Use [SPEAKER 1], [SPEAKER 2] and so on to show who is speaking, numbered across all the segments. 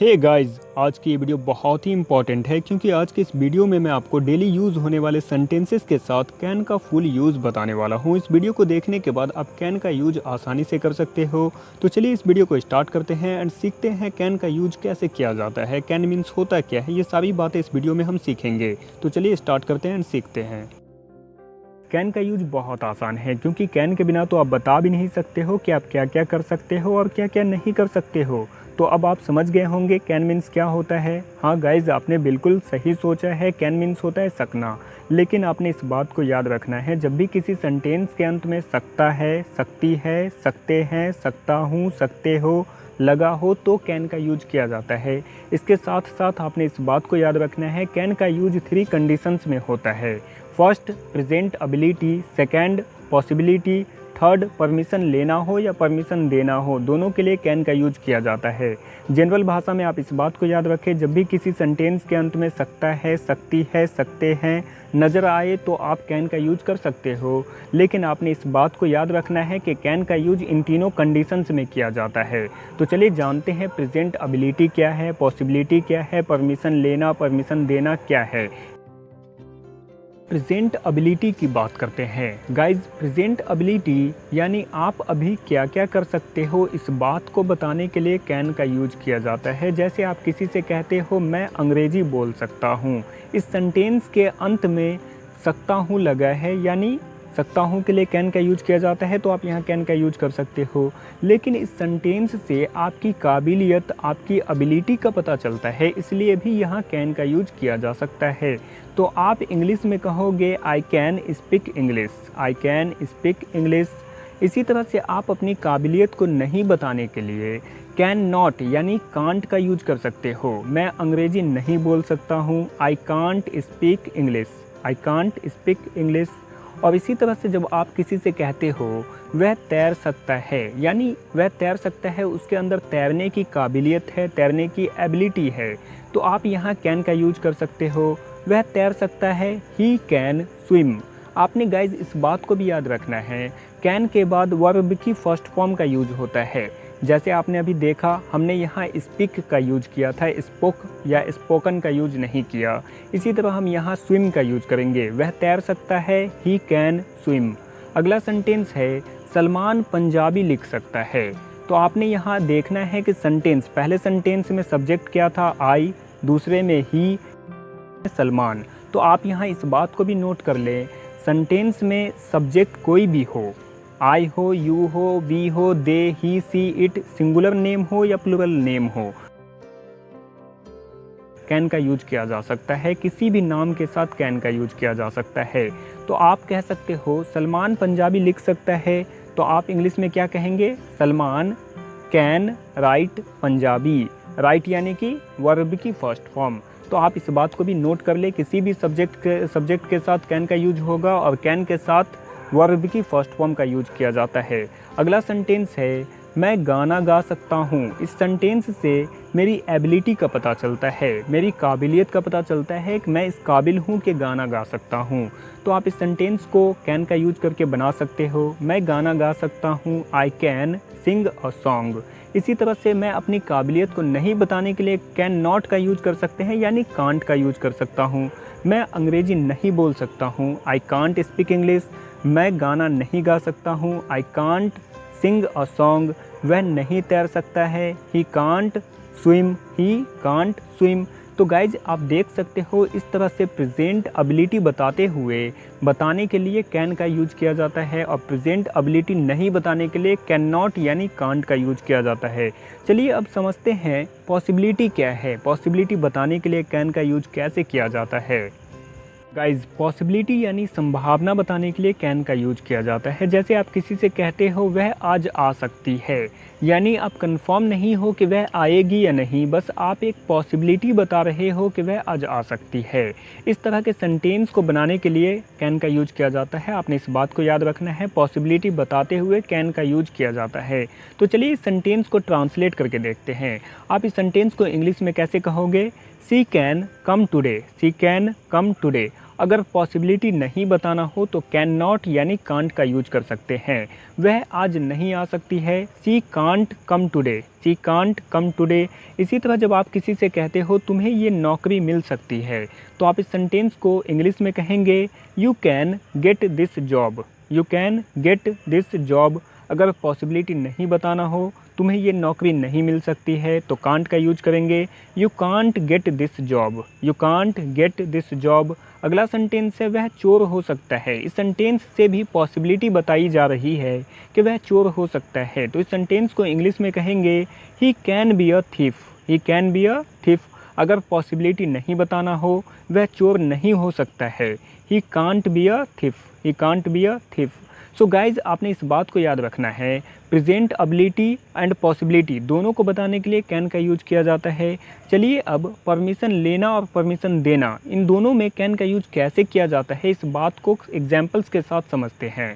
[SPEAKER 1] Hey guys, आज की ये वीडियो बहुत ही इंपॉर्टेंट है क्योंकि आज के इस वीडियो में मैं आपको डेली यूज़ होने वाले सेंटेंसेस के साथ कैन का फुल यूज़ बताने वाला हूँ। इस वीडियो को देखने के बाद आप कैन का यूज आसानी से कर सकते हो। तो चलिए इस वीडियो को स्टार्ट करते हैं एंड सीखते हैं कैन का यूज कैसे किया जाता है, कैन मीन्स होता क्या है, ये सारी बातें इस वीडियो में हम सीखेंगे। तो चलिए स्टार्ट करते हैं एंड सीखते हैं। कैन का यूज बहुत आसान है क्योंकि कैन के बिना तो आप बता भी नहीं सकते हो कि आप क्या क्या कर सकते हो और क्या क्या नहीं कर सकते हो। तो अब आप समझ गए होंगे कैन मीन्स क्या होता है। हाँ गाइज, आपने बिल्कुल सही सोचा है, कैन मीन्स होता है सकना। लेकिन आपने इस बात को याद रखना है, जब भी किसी सेंटेंस के अंत में सकता है, सकती है, सकते हैं, सकता हूँ, सकते हो लगा हो तो कैन का यूज किया जाता है। इसके साथ साथ आपने इस बात को याद रखना है, कैन का यूज 3 कंडीशंस में होता है। First present ability, second possibility, third permission लेना हो या परमिशन देना हो, दोनों के लिए कैन का यूज किया जाता है। जनरल भाषा में आप इस बात को याद रखें, जब भी किसी सेंटेंस के अंत में सकता है, सकती है, सकते हैं नज़र आए तो आप कैन का यूज कर सकते हो। लेकिन आपने इस बात को याद रखना है कि कैन का यूज इन तीनों कंडीशंस में किया जाता है। तो चलिए जानते हैं प्रेजेंट एबिलिटी क्या है, पॉसिबिलिटी क्या है, परमिशन लेना परमिशन देना क्या है। प्रेजेंट एबिलिटी की बात करते हैं। गाइज, प्रेजेंट एबिलिटी यानी आप अभी क्या क्या कर सकते हो, इस बात को बताने के लिए कैन का यूज किया जाता है। जैसे आप किसी से कहते हो मैं अंग्रेजी बोल सकता हूँ, इस सेंटेंस के अंत में सकता हूँ लगा है, यानी सकता हूँ के लिए कैन का यूज किया जाता है, तो आप यहाँ कैन का यूज कर सकते हो। लेकिन इस सेंटेंस से आपकी काबिलियत, आपकी एबिलिटी का पता चलता है, इसलिए भी यहाँ कैन का यूज किया जा सकता है। तो आप इंग्लिश में कहोगे I can speak English, I can speak English. इसी तरह से आप अपनी काबिलियत को नहीं बताने के लिए कैन नॉट यानी कांट का यूज कर सकते हो। मैं अंग्रेजी नहीं बोल सकता हूँ, I can't speak English, I can't speak English. और इसी तरह से जब आप किसी से कहते हो वह तैर सकता है, यानी वह तैर सकता है, उसके अंदर तैरने की काबिलियत है, तैरने की एबिलिटी है, तो आप यहाँ कैन का यूज कर सकते हो। वह तैर सकता है, ही कैन स्विम। आपने गाइज इस बात को भी याद रखना है, कैन के बाद वर्ब की फर्स्ट फॉर्म का यूज होता है। जैसे आपने अभी देखा, हमने यहाँ स्पीक का यूज किया था, स्पोक या स्पोकन का यूज नहीं किया। इसी तरह हम यहाँ स्विम का यूज करेंगे, वह तैर सकता है, ही कैन स्विम। अगला सेंटेंस है सलमान पंजाबी लिख सकता है। तो आपने यहाँ देखना है कि सेंटेंस, पहले सेंटेंस में सब्जेक्ट क्या था, आई, दूसरे में ही, सलमान। तो आप यहाँ इस बात को भी नोट कर लें, सेंटेंस में सब्जेक्ट कोई भी हो, आई हो, यू हो, वी हो, दे, ही, सी, इट, सिंगुलर नेम हो या प्लूरल नेम हो, कैन का यूज किया जा सकता है। किसी भी नाम के साथ कैन का यूज किया जा सकता है। तो आप कह सकते हो सलमान पंजाबी लिख सकता है, तो आप इंग्लिश में क्या कहेंगे, Salman can write Punjabi. Right यानी कि वर्ब की फर्स्ट फॉर्म। तो आप इस बात को भी नोट कर ले, किसी भी सब्जेक्ट के साथ कैन का यूज होगा और कैन के साथ वर्ब की फर्स्ट फॉर्म का यूज किया जाता है। अगला सेंटेंस है मैं गाना गा सकता हूँ। इस सेंटेंस से मेरी एबिलिटी का पता चलता है, मेरी काबिलियत का पता चलता है कि मैं इस काबिल हूँ कि गाना गा सकता हूँ। तो आप इस सेंटेंस को कैन का यूज करके बना सकते हो, मैं गाना गा सकता हूँ, I can sing a song. इसी तरह से मैं अपनी काबिलियत को नहीं बताने के लिए कैन नॉट का यूज कर सकते हैं, यानी कांट का यूज कर सकता हूँ। मैं अंग्रेजी नहीं बोल सकता हूँ, आई कांट स्पीक इंग्लिश। मैं गाना नहीं गा सकता हूँ, I can't Singh a song. वह नहीं तैर सकता है, he can't swim, he can't swim. तो गाइज आप देख सकते हो, इस तरह से प्रेजेंट एबिलिटी बताते हुए बताने के लिए कैन का यूज किया जाता है और प्रेजेंट एबिलिटी नहीं बताने के लिए कैन नॉट यानी कांट का यूज किया जाता है। चलिए अब समझते हैं पॉसिबिलिटी क्या है, पॉसिबिलिटी बताने के लिए कैन का यूज कैसे किया जाता है। गाइज, पॉसिबिलिटी यानी संभावना बताने के लिए कैन का यूज किया जाता है। जैसे आप किसी से कहते हो वह आज आ सकती है, यानी आप कंफर्म नहीं हो कि वह आएगी या नहीं, बस आप एक पॉसिबिलिटी बता रहे हो कि वह आज आ सकती है। इस तरह के सेंटेंस को बनाने के लिए कैन का यूज किया जाता है। आपने इस बात को याद रखना है, पॉसिबिलिटी बताते हुए कैन का यूज किया जाता है। तो चलिए इस सेंटेंस को ट्रांसलेट करके देखते हैं। आप इस सेंटेंस को इंग्लिश में कैसे कहोगे, she can come today, she can come today. अगर पॉसिबिलिटी नहीं बताना हो तो कैन नॉट यानी कांट का यूज कर सकते हैं। वह आज नहीं आ सकती है, she can't come today, she can't come today. इसी तरह जब आप किसी से कहते हो तुम्हें ये नौकरी मिल सकती है, तो आप इस सेंटेंस को इंग्लिश में कहेंगे you can get this job, you can get this job. अगर पॉसिबिलिटी नहीं बताना हो, तुम्हें ये नौकरी नहीं मिल सकती है, तो कांट का यूज करेंगे you can't get this job, you can't get this job. अगला सेंटेंस है वह चोर हो सकता है। इस सेंटेंस से भी पॉसिबिलिटी बताई जा रही है कि वह चोर हो सकता है, तो इस सेंटेंस को इंग्लिश में कहेंगे he can be a thief, he can be a thief. अगर पॉसिबिलिटी नहीं बताना हो, वह चोर नहीं हो सकता है, he can't be a thief, he can't be a thief. So guys आपने इस बात को याद रखना है, प्रेजेंट एबिलिटी एंड पॉसिबिलिटी दोनों को बताने के लिए कैन का यूज किया जाता है। चलिए अब परमिशन लेना और परमिशन देना, इन दोनों में कैन का यूज कैसे किया जाता है, इस बात को एग्जाम्पल्स के साथ समझते हैं।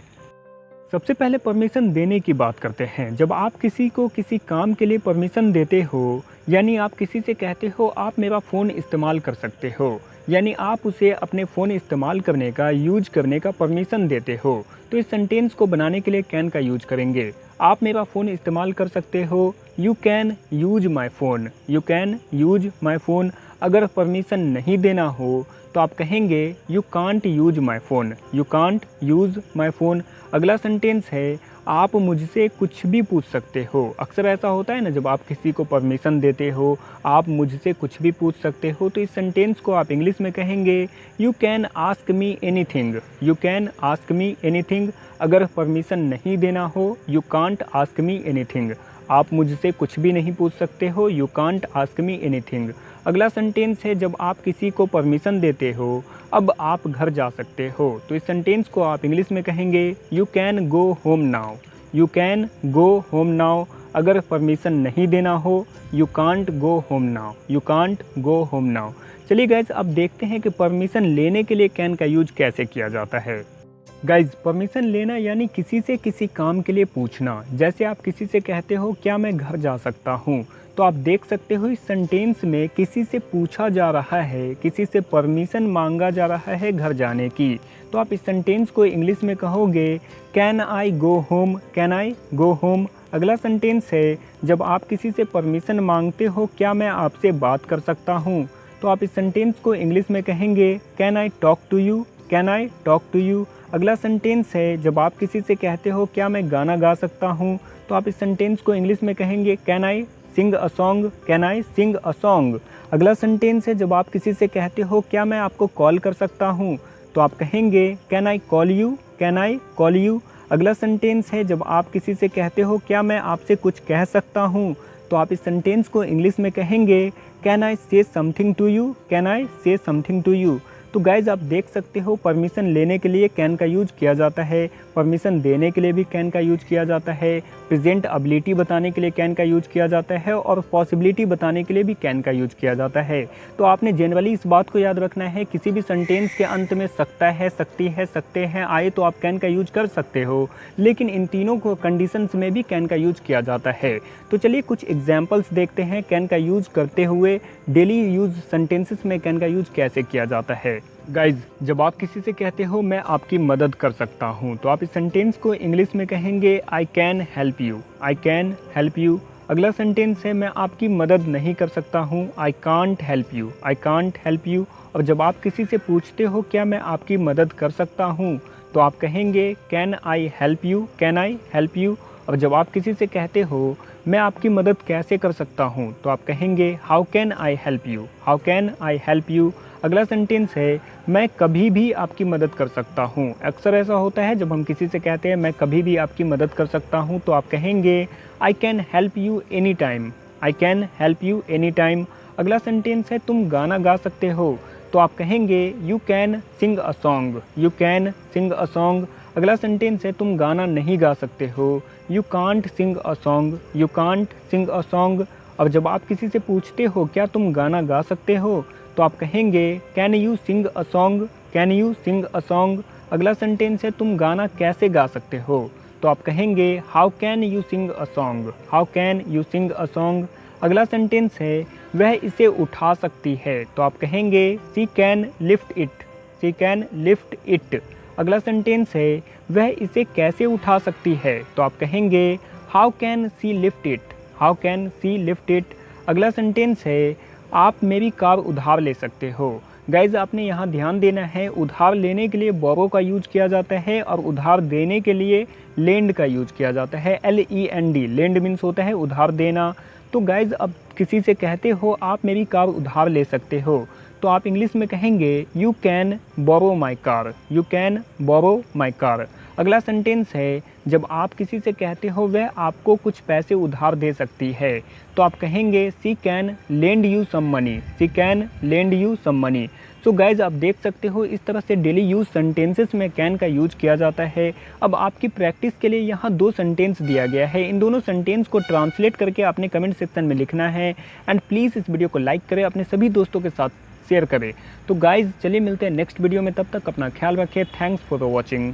[SPEAKER 1] सबसे पहले परमिशन देने की बात करते हैं। जब आप किसी को किसी काम के लिए परमिशन देते हो, यानी आप किसी से कहते हो आप मेरा फ़ोन इस्तेमाल कर सकते हो, यानी आप उसे अपने फ़ोन इस्तेमाल करने का, यूज करने का परमिशन देते हो, तो इस सेंटेंस को बनाने के लिए कैन का यूज करेंगे। आप मेरा फ़ोन इस्तेमाल कर सकते हो, you can use my phone, you can use my phone. अगर परमिशन नहीं देना हो तो आप कहेंगे you can't use my phone, you can't use my phone. अगला सेंटेंस है आप मुझसे कुछ भी पूछ सकते हो। अक्सर ऐसा होता है ना, जब आप किसी को परमिशन देते हो, आप मुझसे कुछ भी पूछ सकते हो, तो इस सेंटेंस को आप इंग्लिश में कहेंगे you can ask me anything, you can ask me anything. अगर परमिशन नहीं देना हो, you can't ask me anything, आप मुझसे कुछ भी नहीं पूछ सकते हो, you can't ask me anything. अगला सेंटेंस है जब आप किसी को परमिशन देते हो, अब आप घर जा सकते हो, तो इस सेंटेंस को आप इंग्लिश में कहेंगे you can go home now, you can go home now. अगर परमिशन नहीं देना हो, you can't go home now, you can't go home now. चलिए गाइज अब देखते हैं कि परमिशन लेने के लिए कैन का यूज कैसे किया जाता है। गाइज परमिशन लेना यानी किसी से किसी काम के लिए पूछना। जैसे आप किसी से कहते हो क्या मैं घर जा सकता हूँ, तो आप देख सकते हो इस सेंटेंस में किसी से पूछा जा रहा है, किसी से परमिशन मांगा जा रहा है घर जाने की। तो आप इस सेंटेंस को इंग्लिश में कहोगे can I go home, can I go home. अगला सेंटेंस है जब आप किसी से परमिशन मांगते हो क्या मैं आपसे बात कर सकता हूँ, तो आप इस सेंटेंस को इंग्लिश में कहेंगे can I talk to you, can I talk to you. अगला सेंटेंस है जब आप किसी से कहते हो क्या मैं गाना गा सकता हूँ, तो आप इस सेंटेंस को इंग्लिश में कहेंगे can I sing a song, can I sing a song. अगला सेंटेंस है जब आप किसी से कहते हो क्या मैं आपको कॉल कर सकता हूँ, तो आप कहेंगे can I call you, can I call you. अगला सेंटेंस है जब आप किसी से कहते हो क्या मैं आपसे कुछ कह सकता हूँ, तो आप इस सेंटेंस को इंग्लिश में कहेंगे can I say something to you, can I say something to you. तो गाइज़ आप देख सकते हो परमिशन लेने के लिए कैन का यूज किया जाता है, परमिशन देने के लिए भी कैन का यूज किया जाता है, प्रेजेंट एबिलिटी बताने के लिए कैन का यूज किया जाता है और पॉसिबिलिटी बताने के लिए भी कैन का यूज किया जाता है। तो आपने जनरली इस बात को याद रखना है, किसी भी सेंटेंस के अंत में सकता है, सकती है, सकते हैं आए तो आप कैन का यूज कर सकते हो, लेकिन इन तीनों को कंडीशंस में भी कैन का यूज किया जाता है। तो चलिए कुछ एग्जाम्पल्स देखते हैं कैन का यूज करते हुए, डेली यूज सेंटेंसेस में कैन का यूज कैसे किया जाता है। गाइज जब आप किसी से कहते हो मैं आपकी मदद कर सकता हूँ, तो आप इस सेंटेंस को इंग्लिश में कहेंगे I can help you, I can help you. अगला सेंटेंस है मैं आपकी मदद नहीं कर सकता हूँ, I can't help you, I can't help you. और जब आप किसी से पूछते हो क्या मैं आपकी मदद कर सकता हूँ, तो आप कहेंगे can I help you, can I help you. और जब आप किसी से कहते हो मैं आपकी मदद कैसे कर सकता हूँ, तो आप कहेंगे how can I help you, how can I help you. अगला सेंटेंस है मैं कभी भी आपकी मदद कर सकता हूँ। अक्सर ऐसा होता है जब हम किसी से कहते हैं मैं कभी भी आपकी मदद कर सकता हूँ, तो आप कहेंगे I can help you any time, I can help you any time. अगला सेंटेंस है तुम गाना गा सकते हो, तो आप कहेंगे you can sing a song, you can sing a song. अगला सेंटेंस है तुम गाना नहीं गा सकते हो, you can't Singh a song, you can't Singh a song. अब जब आप किसी से पूछते हो क्या तुम गाना गा सकते हो, तो आप कहेंगे can you sing a song, can you sing a song. अगला सेंटेंस है तुम गाना कैसे गा सकते हो, तो आप कहेंगे how can you sing a song, how can you sing a song. अगला सेंटेंस है वह इसे उठा सकती है, तो आप कहेंगे she can lift it, she can lift it. अगला सेंटेंस है वह इसे कैसे उठा सकती है, तो आप कहेंगे how can see lift it, how can see lift it. अगला सेंटेंस है आप मेरी कार उधार ले सकते हो। गाइज आपने यहाँ ध्यान देना है, उधार लेने के लिए बोरो का यूज किया जाता है और उधार देने के लिए लेंड का यूज किया जाता है, LEND। लेंड मीन्स होता है उधार देना। तो गाइज अब किसी से कहते हो आप मेरी कार उधार ले सकते हो, तो आप इंग्लिश में कहेंगे you can borrow my car, you can borrow my car. अगला सेंटेंस है जब आप किसी से कहते हो वह आपको कुछ पैसे उधार दे सकती है, तो आप कहेंगे she can lend you some money, she can lend you some money. So guys आप देख सकते हो इस तरह से डेली यूज सेंटेंसेस में कैन का यूज किया जाता है। अब आपकी प्रैक्टिस के लिए यहाँ 2 सेंटेंस दिया गया है, इन दोनों सेंटेंस को ट्रांसलेट करके आपने कमेंट सेक्शन में लिखना है। एंड प्लीज़ इस वीडियो को लाइक करें, अपने सभी दोस्तों के साथ शेयर करें। तो गाइज चलिए मिलते हैं नेक्स्ट वीडियो में, तब तक अपना ख्याल रखें। Thanks for watching.